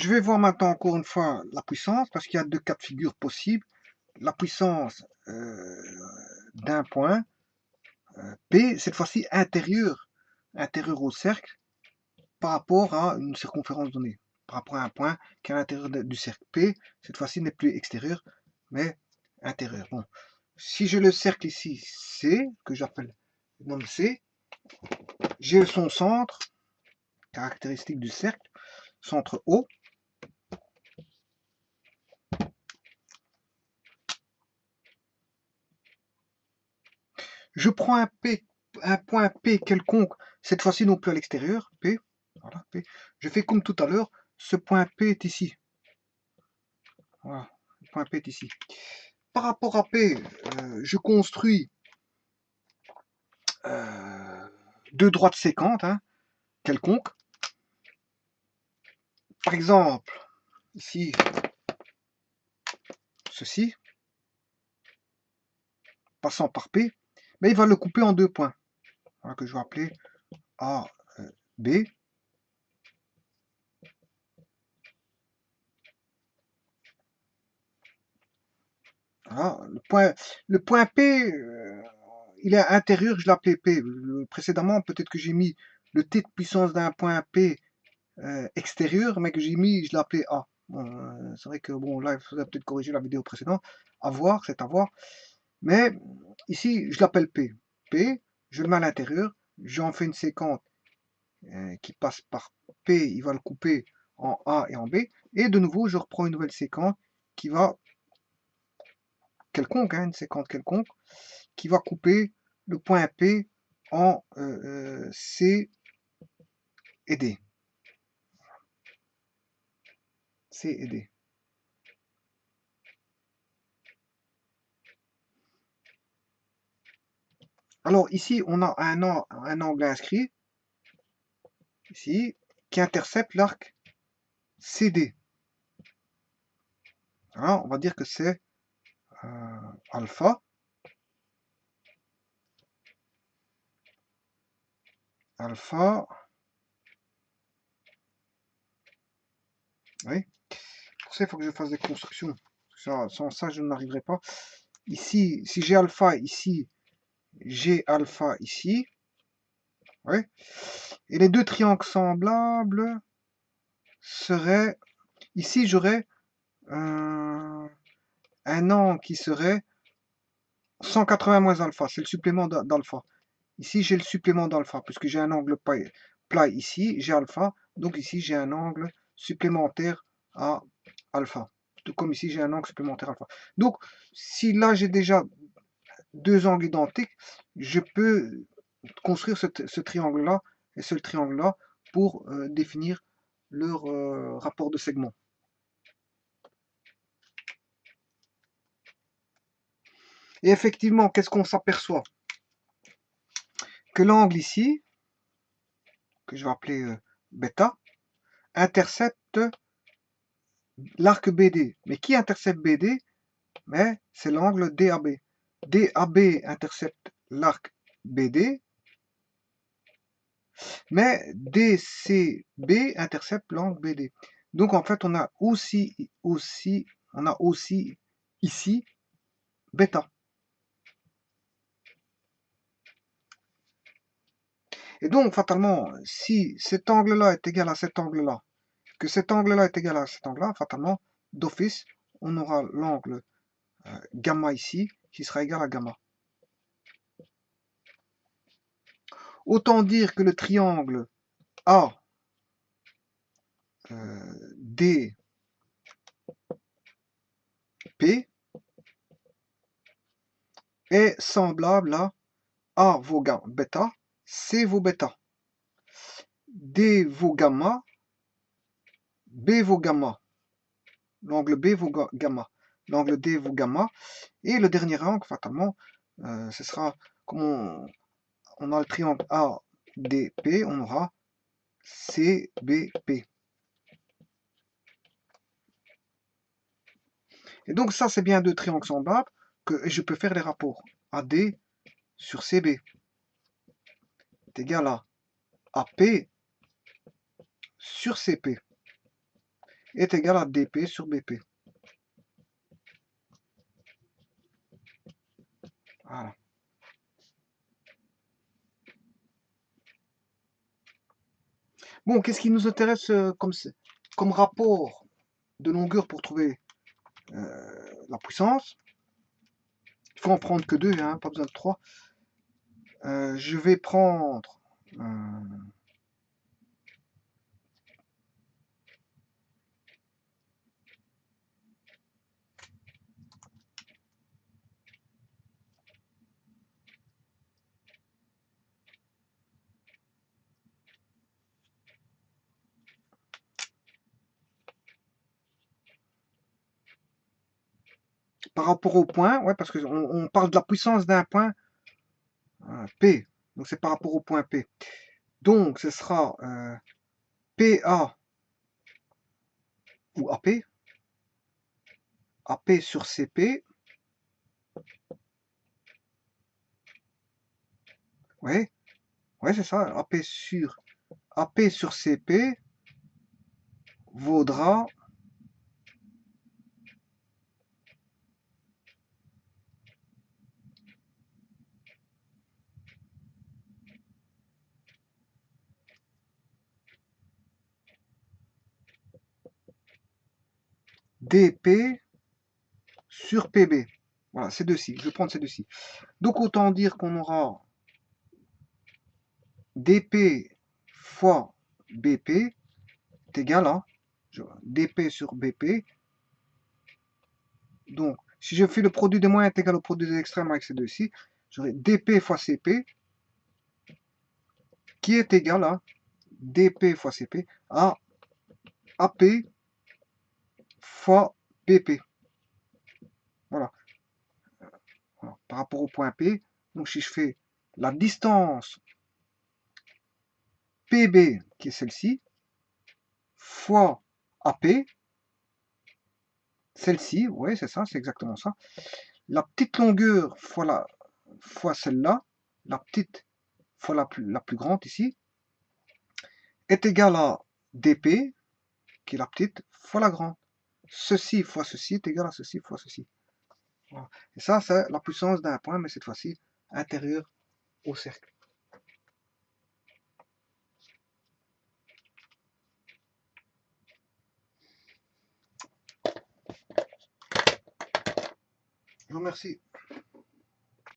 Je vais voir maintenant encore une fois la puissance, parce qu'il y a deux cas de figure possibles. La puissance d'un point, P, cette fois-ci intérieure au cercle, par rapport à une circonférence donnée, par rapport à un point qui est à l'intérieur du cercle. P, cette fois-ci, n'est plus extérieur, mais intérieur. Bon. Si j'ai le cercle ici, C, que j'appelle nomme C, j'ai son centre, caractéristique du cercle, centre O. Je prends un point P quelconque, cette fois-ci non plus à l'extérieur, P, voilà, P. Je fais comme tout à l'heure, ce point P est ici. Voilà, le point P est ici. Par rapport à P, je construis deux droites séquentes, hein, quelconques. Par exemple, ici, ceci, passant par P, mais il va le couper en deux points, voilà, que je vais appeler A, B. Voilà, le point P, il est intérieur, je l'appelais P. Précédemment, peut-être que j'ai mis le T de puissance d'un point P extérieur, mais que j'ai mis, je l'appelais A. Bon, c'est vrai que bon, là, il faudrait peut-être corriger la vidéo précédente. À voir, c'est à voir. Mais ici, je l'appelle P. P, je le mets à l'intérieur, j'en fais une séquence qui passe par P, il va le couper en A et en B. Et de nouveau, je reprends une nouvelle séquence qui va, quelconque, hein, une séquence quelconque, qui va couper le point P en C et D. C et D. Alors ici, on a un angle inscrit, ici, qui intercepte l'arc CD. Alors, on va dire que c'est alpha. Alpha. Oui. Pour ça, il faut que je fasse des constructions. Sans ça, je n'arriverai pas. Ici, si j'ai alpha ici, j'ai alpha ici. Oui. Et les deux triangles semblables seraient... Ici, j'aurais un angle qui serait 180 moins alpha. C'est le supplément d'alpha. Ici, j'ai le supplément d'alpha, puisque j'ai un angle plat ici, j'ai alpha. Donc ici, j'ai un angle supplémentaire à alpha. Tout comme ici, j'ai un angle supplémentaire alpha. Donc, si là, j'ai déjà deux angles identiques, je peux construire ce triangle-là et ce triangle-là pour définir leur rapport de segment. Et effectivement, qu'est-ce qu'on s'aperçoit? Que l'angle ici, que je vais appeler bêta, intercepte l'arc BD. Mais qui intercepte BD? Mais c'est l'angle DAB. DAB intercepte l'arc BD, mais DCB intercepte l'angle BD. Donc en fait, on a aussi ici bêta. Et donc, fatalement, si cet angle-là est égal à cet angle-là, que cet angle-là est égal à cet angle-là, fatalement, d'office, on aura l'angle gamma ici, qui sera égal à gamma. Autant dire que le triangle A, D, P est semblable à A vaut bêta, C vaut bêta, D vaut gamma, B vaut gamma, l'angle B vaut gamma, l'angle D vaut gamma, et le dernier angle, fatalement, ce sera, comme on a le triangle ADP, on aura CBP. Et donc ça, c'est bien deux triangles semblables que je peux faire les rapports. AD sur CB est égal à AP sur CP. est égal à dp sur bp. Voilà. Bon, qu'est-ce qui nous intéresse comme rapport de longueur pour trouver la puissance? Il faut en prendre que 2, hein, pas besoin de 3. Je vais prendre... par rapport au point, ouais, parce qu'on parle de la puissance d'un point P. Donc c'est par rapport au point P. Donc ce sera PA ou AP, AP sur CP. Ouais, ouais, c'est ça. AP sur CP vaudra DP sur PB. Voilà, ces deux-ci. Je vais prendre ces deux-ci. Donc autant dire qu'on aura DP fois BP est égal à DP sur BP. Donc, si je fais le produit des moyens est égal au produit des extrêmes avec ces deux-ci, j'aurai DP fois CP qui est égal à DP fois CP à AP fois BP. Voilà. Voilà. Par rapport au point P, donc si je fais la distance PB, qui est celle-ci, fois AP, celle-ci, oui, c'est ça, c'est exactement ça. La petite longueur fois celle-là, la petite fois la plus grande ici, est égale à dp, qui est la petite, fois la grande. Ceci fois ceci est égal à ceci fois ceci. Voilà. Et ça, c'est la puissance d'un point, mais cette fois-ci, intérieur au cercle. Je vous remercie.